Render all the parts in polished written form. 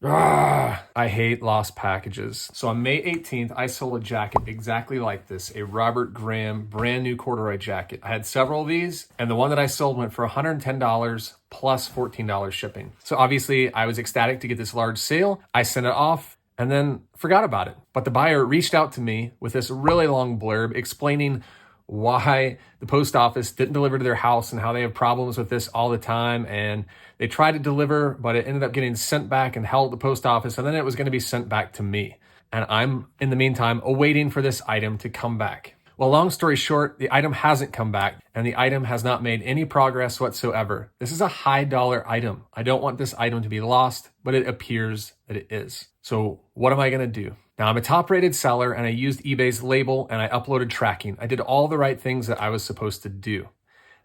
I hate lost packages. So on May 18th, I sold a jacket exactly like this, a Robert Graham brand new corduroy jacket. I had several of these, and the one that I sold went for $110 plus $14 shipping. So obviously I was ecstatic to get this large sale. I sent it off and then forgot about it. But the buyer reached out to me with this really long blurb explaining why the post office didn't deliver to their house and how they have problems with this all the time. And they tried to deliver, but it ended up getting sent back and held at the post office. And then it was going to be sent back to me. And I'm, in the meantime, awaiting for this item to come back. Well, long story short, the item hasn't come back and the item has not made any progress whatsoever. This is a high dollar item. I don't want this item to be lost, but it appears that it is. So what am I going to do? Now, I'm a top rated seller and I used eBay's label and I uploaded tracking. I did all the right things that I was supposed to do.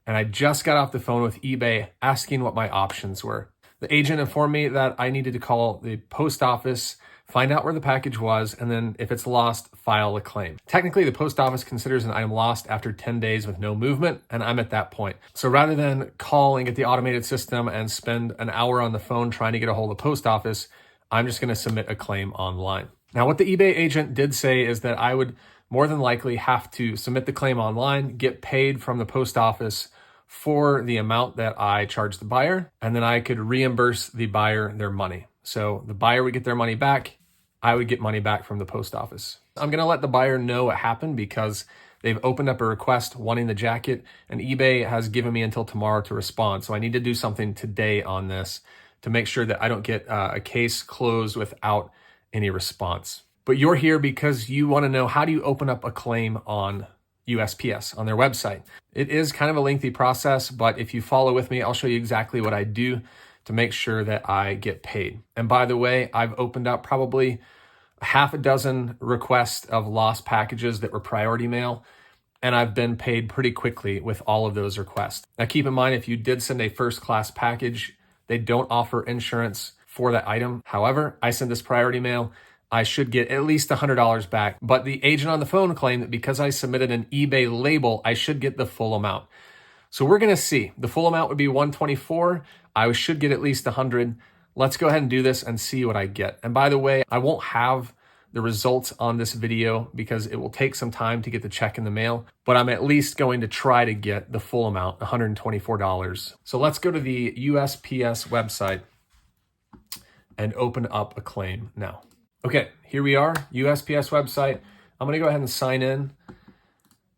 And I just got off the phone with eBay asking what my options were. The agent informed me that I needed to call the post office, find out where the package was, and then if it's lost, file a claim. Technically, the post office considers an item lost after 10 days with no movement, and I'm at that point. So rather than call and get the automated system and spend an hour on the phone trying to get a hold of the post office, I'm just gonna submit a claim online. Now, what the eBay agent did say is that I would more than likely have to submit the claim online, get paid from the post office for the amount that I charged the buyer, and then I could reimburse the buyer their money. So the buyer would get their money back, I would get money back from the post office. I'm gonna let the buyer know what happened because they've opened up a request wanting the jacket, and eBay has given me until tomorrow to respond. So I need to do something today on this to make sure that I don't get a case closed without any response. But you're here because you want to know, how do you open up a claim on USPS, on their website? It is kind of a lengthy process, but if you follow with me, I'll show you exactly what I do to make sure that I get paid. And by the way, I've opened up probably half a dozen requests of lost packages that were priority mail, and I've been paid pretty quickly with all of those requests. Now keep in mind, if you did send a first class package, they don't offer insurance for that item. However, I sent this priority mail, I should get at least $100 back. But the agent on the phone claimed that because I submitted an eBay label, I should get the full amount. So we're gonna see. The full amount would be $124. I should get at least $100. Let's go ahead and do this and see what I get. And by the way, I won't have the results on this video because it will take some time to get the check in the mail, but I'm at least going to try to get the full amount, $124. So let's go to the USPS website and open up a claim now. Okay, here we are, USPS website. I'm gonna go ahead and sign in.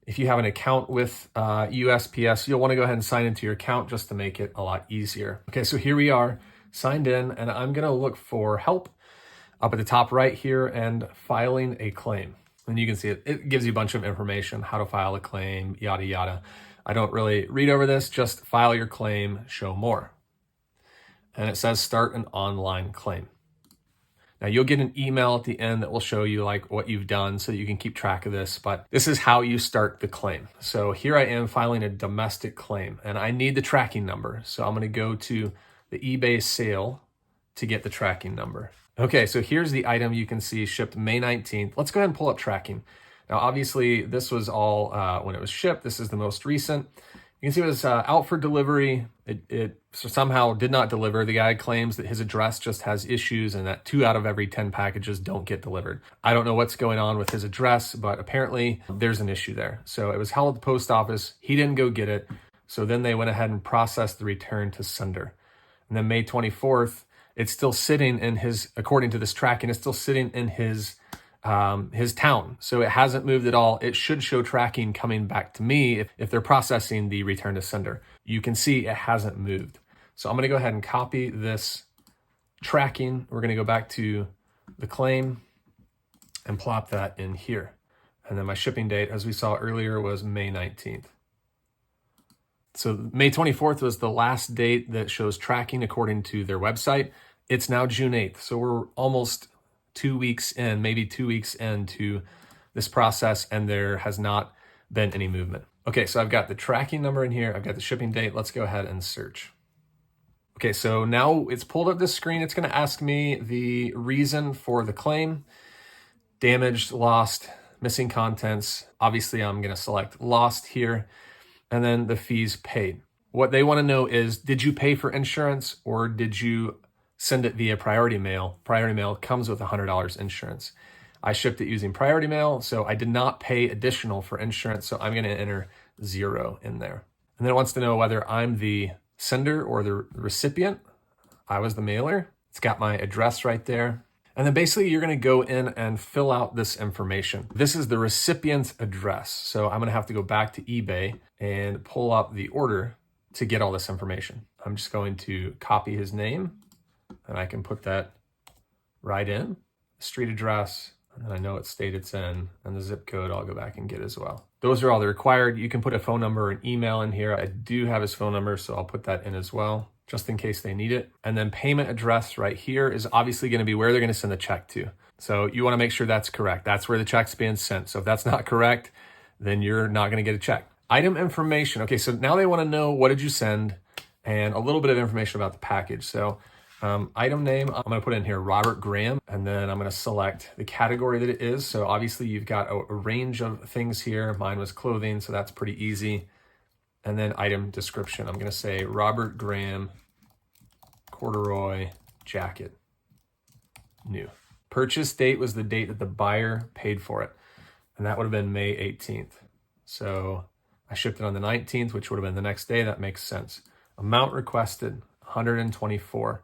If you have an account with USPS, you'll wanna go ahead and sign into your account just to make it a lot easier. Okay, so here we are, signed in, and I'm gonna look for help up at the top right here and filing a claim. And you can see it gives you a bunch of information, how to file a claim, yada, yada. I don't really read over this, just file your claim, show more. And it says start an online claim. Now you'll get an email at the end that will show you like what you've done so that you can keep track of this, but this is how you start the claim. So here I am filing a domestic claim and I need the tracking number. So I'm gonna go to the eBay sale to get the tracking number. Okay, so here's the item you can see shipped May 19th. Let's go ahead and pull up tracking. Now obviously this was all when it was shipped. This is the most recent. You can see it was out for delivery. It somehow did not deliver. The guy claims that his address just has issues and that 2 out of every 10 packages don't get delivered. I don't know what's going on with his address, but apparently there's an issue there. So it was held at the post office. He didn't go get it. So then they went ahead and processed the return to sender. And then May 24th, it's still sitting in his, according to this tracking, it's still sitting in his town. So it hasn't moved at all. It should show tracking coming back to me if they're processing the return to sender. You can see it hasn't moved. So I'm gonna go ahead and copy this tracking. We're gonna go back to the claim and plop that in here. And then my shipping date, as we saw earlier, was May 19th. So May 24th was the last date that shows tracking according to their website. It's now June 8th. So we're almost 2 weeks in, maybe 2 weeks into this process, and there has not been any movement. Okay, so I've got the tracking number in here. I've got the shipping date. Let's go ahead and search. Okay, so now it's pulled up this screen. It's gonna ask me the reason for the claim: damaged, lost, missing contents. Obviously, I'm gonna select lost here, and then the fees paid. What they wanna know is, did you pay for insurance or did you send it via priority mail. Priority mail comes with $100 insurance. I shipped it using priority mail, so I did not pay additional for insurance, so I'm going to enter 0 in there. And then it wants to know whether I'm the sender or the recipient. I was the mailer. It's got my address right there. And then basically you're going to go in and fill out this information. This is the recipient's address. So I'm going to have to go back to eBay and pull up the order to get all this information. I'm just going to copy his name, and I can put that right in. Street address, and I know what state it's in, and the zip code I'll go back and get as well. Those are all the required. You can put a phone number or an email in here. I do have his phone number, so I'll put that in as well, just in case they need it. And then payment address right here is obviously going to be where they're going to send the check to. So you want to make sure that's correct. That's where the check's being sent. So if that's not correct, then you're not going to get a check. Item information. Okay, so now they want to know, what did you send, and a little bit of information about the package. So item name, I'm going to put in here Robert Graham, and then I'm going to select the category that it is. So obviously you've got a range of things here. Mine was clothing, so that's pretty easy. And then item description, I'm going to say Robert Graham corduroy jacket, new. Purchase date was the date that the buyer paid for it, and that would have been May 18th. So I shipped it on the 19th, which would have been the next day. That makes sense. Amount requested, 124.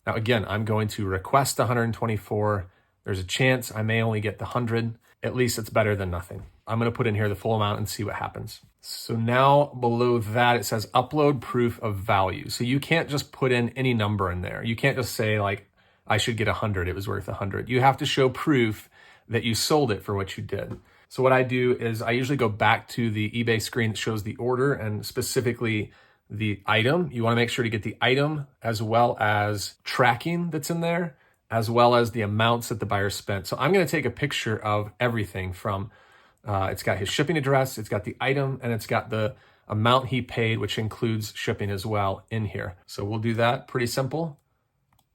Now, again, I'm going to request 124. There's a chance I may only get the 100. At least it's better than nothing. I'm going to put in here the full amount and see what happens. So now below that, it says upload proof of value. So you can't just put in any number in there. You can't just say like, I should get 100. It was worth 100. You have to show proof that you sold it for what you did. So what I do is I usually go back to the eBay screen that shows the order and specifically the item. You want to make sure to get the item as well as tracking that's in there, as well as the amounts that the buyer spent. So I'm going to take a picture of everything from, it's got his shipping address, it's got the item, and it's got the amount he paid, which includes shipping as well in here. So we'll do that, pretty simple.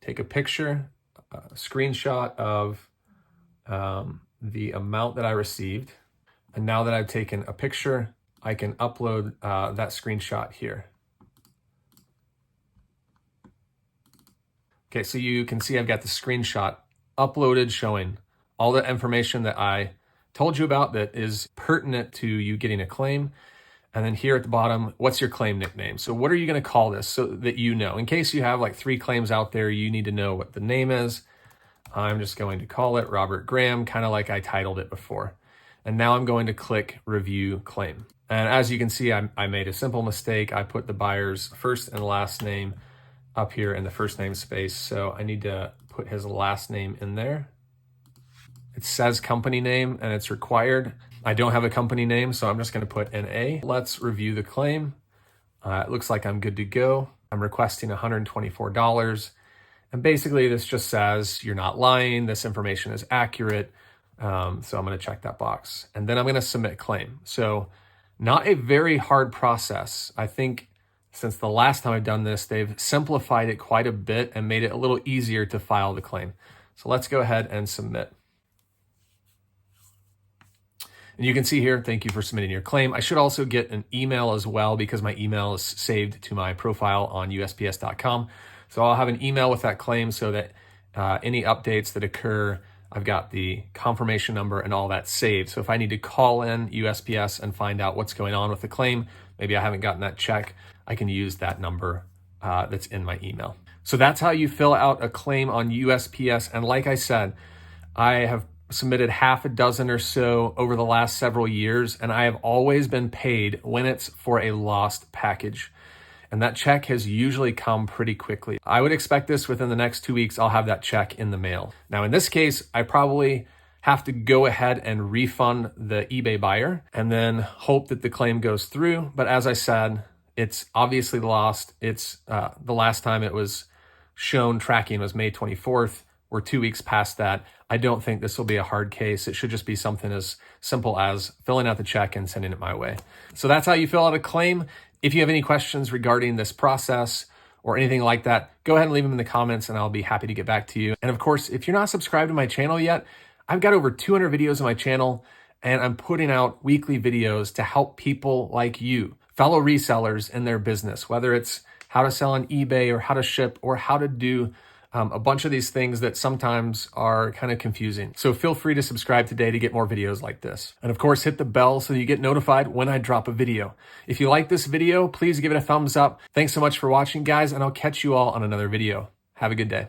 Take a picture, a screenshot of the amount that I received. And now that I've taken a picture, I can upload that screenshot here. Okay, so you can see I've got the screenshot uploaded showing all the information that I told you about that is pertinent to you getting a claim. And then here at the bottom, what's your claim nickname? So what are you going to call this so that you know? In case you have like 3 claims out there, you need to know what the name is. I'm just going to call it Robert Graham, kind of like I titled it before. And now I'm going to click Review Claim. And as you can see, I made a simple mistake. I put the buyer's first and last name up here in the first name space. So I need to put his last name in there. It says company name and it's required. I don't have a company name, so I'm just going to put NA. Let's review the claim. It looks like I'm good to go. I'm requesting $124. And basically this just says you're not lying. This information is accurate. So I'm going to check that box. And then I'm going to submit claim. So not a very hard process. I think since the last time I've done this, they've simplified it quite a bit and made it a little easier to file the claim. So let's go ahead and submit. And you can see here, thank you for submitting your claim. I should also get an email as well because my email is saved to my profile on USPS.com. So I'll have an email with that claim so that any updates that occur, I've got the confirmation number and all that saved. So if I need to call in USPS and find out what's going on with the claim, maybe I haven't gotten that check, I can use that number that's in my email. So that's how you fill out a claim on USPS. And like I said, I have submitted half a dozen or so over the last several years, and I have always been paid when it's for a lost package. And that check has usually come pretty quickly. I would expect this within the next 2 weeks, I'll have that check in the mail. Now, in this case, I probably have to go ahead and refund the eBay buyer and then hope that the claim goes through. But as I said, it's obviously lost. It's the last time it was shown tracking was May 24th. We're 2 weeks past that. I don't think this will be a hard case. It should just be something as simple as filling out the check and sending it my way. So that's how you fill out a claim. If you have any questions regarding this process or anything like that, go ahead and leave them in the comments and I'll be happy to get back to you. And of course, if you're not subscribed to my channel yet, I've got over 200 videos on my channel and I'm putting out weekly videos to help people like you, fellow resellers in their business, whether it's how to sell on eBay or how to ship or how to do a bunch of these things that sometimes are kind of confusing. So feel free to subscribe today to get more videos like this. And of course, hit the bell so you get notified when I drop a video. If you like this video, please give it a thumbs up. Thanks so much for watching, guys, and I'll catch you all on another video. Have a good day.